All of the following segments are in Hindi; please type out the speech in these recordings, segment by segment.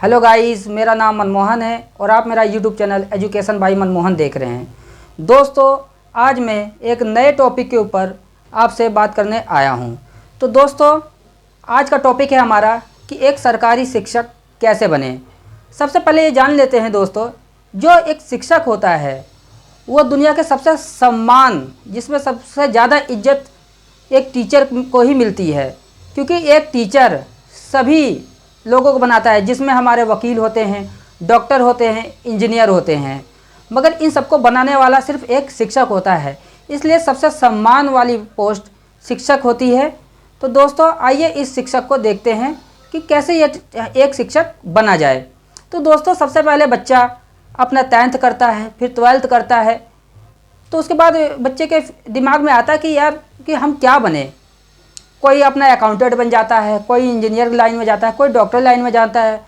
हेलो गाइस, मेरा नाम मनमोहन है और आप मेरा YouTube channel education by Manmohan देख रहे हैं। दोस्तों, आज मैं एक नए टॉपिक के ऊपर आपसे बात करने आया हूं। तो दोस्तों, आज का टॉपिक है हमारा कि एक सरकारी शिक्षक कैसे बने। सबसे पहले ये जान लेते हैं दोस्तों, जो एक शिक्षक होता है वो दुनिया के सबसे सम्मान, जिसमें सबसे ज़्यादा इज्जत एक टीचर को ही मिलती है, क्योंकि एक टीचर सभी लोगों को बनाता है, जिसमें हमारे वकील होते हैं, डॉक्टर होते हैं, इंजीनियर होते हैं, मगर इन सबको बनाने वाला सिर्फ एक शिक्षक होता है। इसलिए सबसे सम्मान वाली पोस्ट शिक्षक होती है। तो दोस्तों, आइए इस शिक्षक को देखते हैं कि कैसे ये एक शिक्षक बना जाए। तो दोस्तों, सबसे पहले बच्चा अपना 10th करता है, फिर 12th करता है। तो उसके बाद बच्चे के दिमाग में आता है कि यार कि हम क्या बने। कोई अपना अकाउंटेंट बन जाता है, कोई इंजीनियर लाइन में जाता है, कोई डॉक्टर लाइन में जाता है,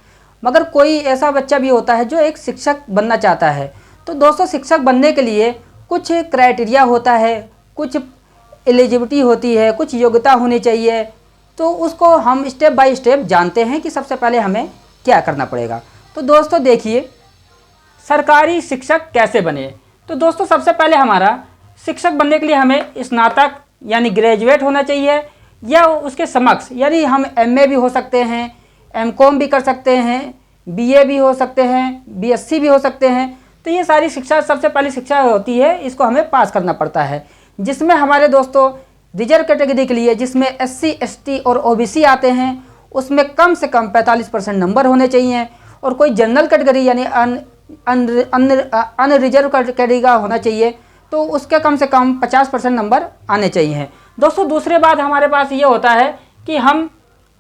मगर कोई ऐसा बच्चा भी होता है जो एक शिक्षक बनना चाहता है। तो दोस्तों, शिक्षक बनने के लिए कुछ क्राइटेरिया होता है, कुछ एलिजिबिलिटी होती है, कुछ योग्यता होनी चाहिए। तो उसको हम स्टेप बाय स्टेप जानते हैं कि सबसे पहले हमें क्या करना पड़ेगा। तो दोस्तों देखिए, सरकारी शिक्षक कैसे बने। तो दोस्तों, सबसे पहले हमारा शिक्षक बनने के लिए हमें स्नातक यानी ग्रेजुएट होना चाहिए, या उसके समक्ष यानी हम MA भी हो सकते हैं, MCOM भी कर सकते हैं, BA भी हो सकते हैं, BSc भी हो सकते हैं। तो ये सारी शिक्षा, सबसे पहली शिक्षा होती है, इसको हमें पास करना पड़ता है, जिसमें हमारे दोस्तों रिजर्व कैटेगरी के लिए, जिसमें SC ST और OBC आते हैं, उसमें कम से कम 45% नंबर होने चाहिए। और कोई जनरल कैटेगरी यानी अनरिजर्व कैटेगरी का होना चाहिए, तो उसके कम से कम 50% नंबर आने चाहिए। दोस्तों, दूसरे बात हमारे पास ये होता है कि हम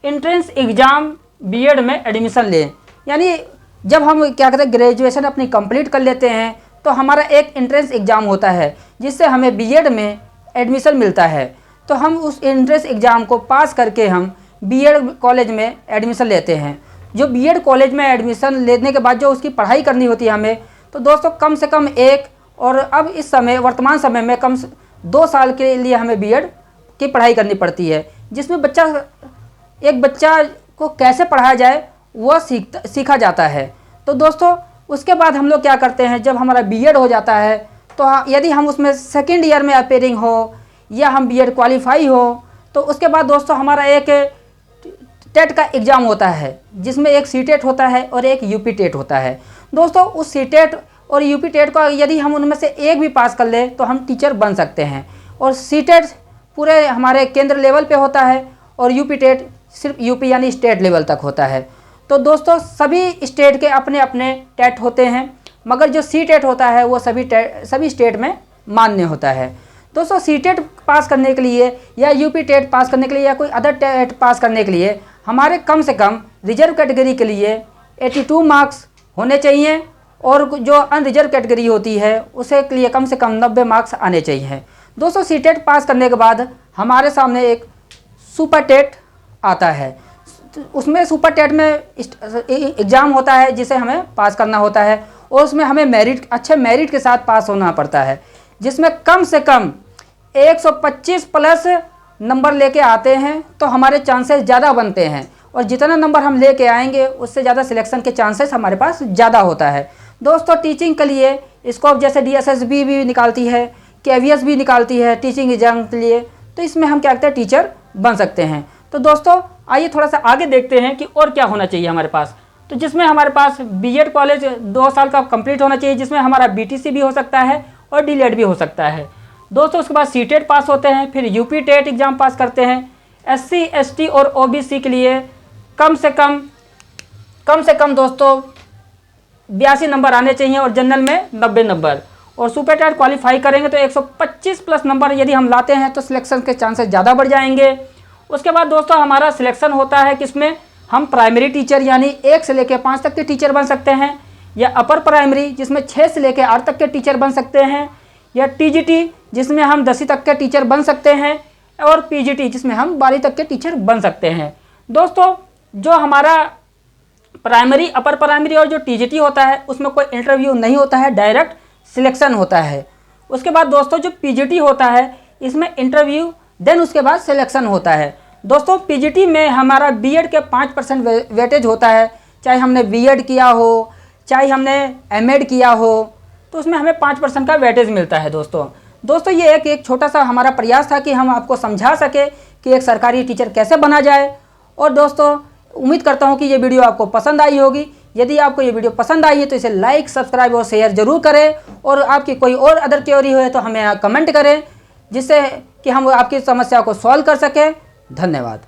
एंट्रेंस एग्ज़ाम बीएड में एडमिशन लें। यानी जब हम क्या कहते हैं, ग्रेजुएशन अपनी कंप्लीट कर लेते हैं, तो हमारा एक एंट्रेंस एग्ज़ाम होता है, जिससे हमें बीएड में एडमिशन मिलता है। तो हम उस एंट्रेंस एग्ज़ाम को पास करके हम बीएड कॉलेज में एडमिशन लेते हैं। जो बीएड कॉलेज में एडमिशन लेने के बाद जो उसकी पढ़ाई करनी होती है हमें, तो दोस्तों कम से कम और अब इस समय वर्तमान समय में कम से 2 साल के लिए हमें बीएड की पढ़ाई करनी पड़ती है, जिसमें एक बच्चा को कैसे पढ़ाया जाए वह सीखा जाता है। तो दोस्तों, उसके बाद हम लोग क्या करते हैं, जब हमारा बीएड हो जाता है, तो यदि हम उसमें सेकेंड ईयर में अपेयरिंग हो या हम बीएड क्वालिफाई हो, तो उसके बाद दोस्तों हमारा एक टेट का एग्ज़ाम होता है, जिसमें एक सीटेट होता है और एक यूपी टेट होता है। दोस्तों, उस सीटेट और यूपी टेट को यदि हम उनमें से एक भी पास कर ले तो हम टीचर बन सकते हैं। और सीटेट पूरे हमारे केंद्र लेवल पे होता है और यूपी टेट सिर्फ यूपी यानी स्टेट लेवल तक होता है। तो दोस्तों, सभी स्टेट के अपने अपने टेट होते हैं, मगर जो सीटेट होता है वो सभी स्टेट में मान्य होता है। दोस्तों, सीटेट पास करने के लिए या यूपी टेट पास करने के लिए या कोई अदर टेट पास करने के लिए हमारे कम से कम रिजर्व कैटेगरी के लिए 82 मार्क्स होने चाहिए, और जो अनरिजर्व कैटेगरी होती है उसे के लिए कम से कम 90 मार्क्स आने चाहिए। दोस्तों, सीटेट पास करने के बाद हमारे सामने एक सुपर टेट आता है। उसमें सुपर टेट में एग्ज़ाम होता है, जिसे हमें पास करना होता है, और उसमें हमें अच्छे मेरिट के साथ पास होना पड़ता है, जिसमें कम से कम 125 प्लस नंबर लेके आते हैं तो हमारे चांसेस ज़्यादा बनते हैं, और जितना नंबर हम लेके आएंगे उससे ज़्यादा सिलेक्शन के चांसेस हमारे पास ज़्यादा होता है। दोस्तों, टीचिंग के लिए स्कोप जैसे DSSB भी निकालती है, KVS भी निकालती है टीचिंग एग्जाम के लिए, तो इसमें हम क्या कहते हैं, टीचर बन सकते हैं। तो दोस्तों, आइए थोड़ा सा आगे देखते हैं कि और क्या होना चाहिए हमारे पास। तो जिसमें हमारे पास बीएड कॉलेज 2 साल का कंप्लीट होना चाहिए, जिसमें हमारा BTC भी हो सकता है और DLED भी हो सकता है। दोस्तों, उसके बाद सीटेट पास होते हैं, फिर यूपी टेट एग्ज़ाम पास करते हैं। SC ST और OBC के लिए कम से कम दोस्तों 82 नंबर आने चाहिए, और जनरल में 90 नंबर। और सुपर टेट क्वालिफाई करेंगे तो 125 प्लस नंबर यदि हम लाते हैं तो सिलेक्शन के चांसेस ज़्यादा बढ़ जाएंगे। उसके बाद दोस्तों हमारा सिलेक्शन होता है किसमें, हम प्राइमरी टीचर यानी 1 से लेकर 5 तक के टीचर बन सकते हैं, या अपर प्राइमरी जिसमें 6 से लेकर 8 तक के टीचर बन सकते हैं, या TGT जिसमें हम 10वीं तक के टीचर बन सकते हैं, और PGT जिसमें हम 12वीं तक के टीचर बन सकते हैं। दोस्तों, जो हमारा प्राइमरी, अपर प्राइमरी और जो TGT होता है उसमें कोई इंटरव्यू नहीं होता है, डायरेक्ट सिलेक्शन होता है। उसके बाद दोस्तों जो PGT होता है इसमें इंटरव्यू देन उसके बाद सिलेक्शन होता है। दोस्तों पीजीटी में हमारा बीएड के 5% वेटेज होता है, चाहे हमने बीएड किया हो, चाहे हमने एमएड किया हो, तो उसमें हमें 5% का वेटेज मिलता है। दोस्तों ये एक छोटा सा हमारा प्रयास था कि हम आपको समझा सके कि एक सरकारी टीचर कैसे बना जाए। और दोस्तों उम्मीद करता हूँ कि ये वीडियो आपको पसंद आई होगी। यदि आपको ये वीडियो पसंद आई है तो इसे लाइक, सब्सक्राइब और शेयर जरूर करें, और आपकी कोई और अदर क्वेरी हो तो हमें कमेंट करें, जिससे कि हम आपकी समस्या को सॉल्व कर सकें। धन्यवाद।